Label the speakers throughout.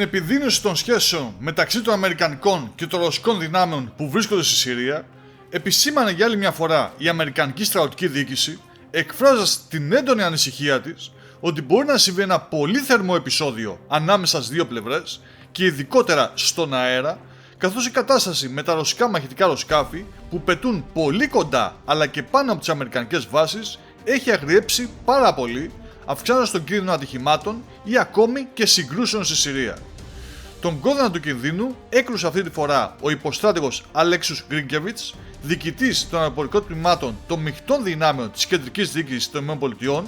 Speaker 1: επιδείνωση των σχέσεων μεταξύ των Αμερικανικών και των Ρωσικών δυνάμεων που βρίσκονται στη Συρία, επισήμανε για άλλη μια φορά η Αμερικανική στρατιωτική διοίκηση, εκφράζοντας την έντονη ανησυχία της ότι μπορεί να συμβεί ένα πολύ θερμό επεισόδιο ανάμεσα στις δύο πλευρές και ειδικότερα στον αέρα, καθώς η κατάσταση με τα ρωσικά μαχητικά αεροσκάφη που πετούν πολύ κοντά αλλά και πάνω από τις αμερικανικές βάσεις έχει αγριέψει πάρα πολύ, αυξάνοντας τον κίνδυνο ατυχημάτων ή ακόμη και συγκρούσεων στη Συρία. Τον κόδωνα του κινδύνου έκρουσε αυτή τη φορά ο υποστράτηγος Αλέξιος Γκρίνκεβιτς, διοικητής των αεροπορικών τμήματων των μειχτών δυνάμεων της κεντρικής διοίκησης των ΗΠΑ,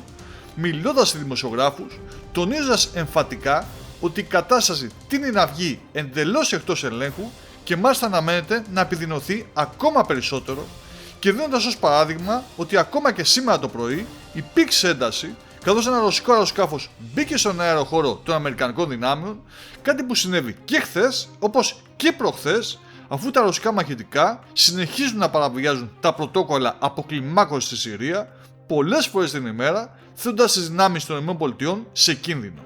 Speaker 1: μιλώντας σε δημοσιογράφους, τονίζοντας εμφατικά ότι η κατάσταση τείνει να βγει εντελώς εκτός ελέγχου και μάλιστα αναμένεται να επιδεινωθεί ακόμα περισσότερο, και δίνοντας ως παράδειγμα ότι ακόμα και σήμερα το πρωί υπήρξε ένταση, καθώς ένα ρωσικό αεροσκάφος μπήκε στον αεροχώρο των Αμερικανικών δυνάμεων, κάτι που συνέβη και χθες όπως και προχθές, αφού τα ρωσικά μαχητικά συνεχίζουν να παραβιάζουν τα πρωτόκολλα αποκλιμάκωσης στη Συρία πολλές φορές την ημέρα, θέτοντας τις δυνάμεις των ΗΠΑ σε κίνδυνο.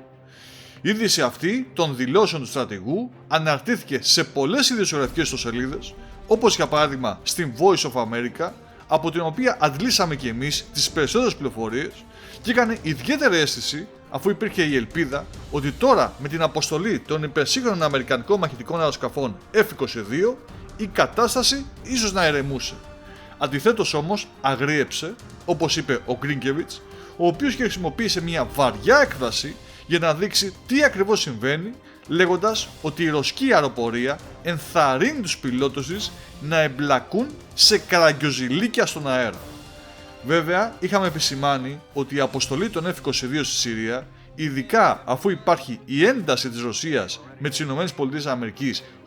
Speaker 1: Η είδηση αυτή των δηλώσεων του στρατηγού αναρτήθηκε σε πολλές ειδησιογραφικές ιστοσελίδες, όπως για παράδειγμα στην Voice of America, από την οποία αντλήσαμε και εμείς τις περισσότερες πληροφορίες, και έκανε ιδιαίτερη αίσθηση αφού υπήρχε η ελπίδα ότι τώρα με την αποστολή των υπερσύγχρονων αμερικανικών μαχητικών αεροσκαφών F-22 η κατάσταση ίσως να ηρεμούσε. Αντιθέτως όμως αγρίεψε, όπως είπε ο Γκρίνκεβιτς, ο οποίος και χρησιμοποίησε μια βαριά έκφραση για να δείξει τι ακριβώς συμβαίνει, λέγοντας ότι η ρωσική αεροπορία ενθαρρύνει τους πιλότους της να εμπλακούν σε καραγκιοζηλίκια στον αέρα. Βέβαια, είχαμε επισημάνει ότι η αποστολή των F-22 στη Συρία, ειδικά αφού υπάρχει η ένταση της Ρωσίας με τις ΗΠΑ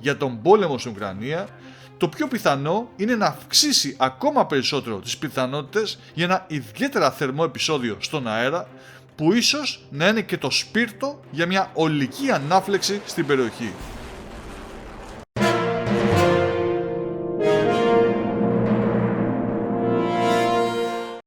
Speaker 1: για τον πόλεμο στην Ουκρανία, το πιο πιθανό είναι να αυξήσει ακόμα περισσότερο τις πιθανότητες για ένα ιδιαίτερα θερμό επεισόδιο στον αέρα, που ίσως να είναι και το σπίρτο για μια ολική ανάφλεξη στην περιοχή.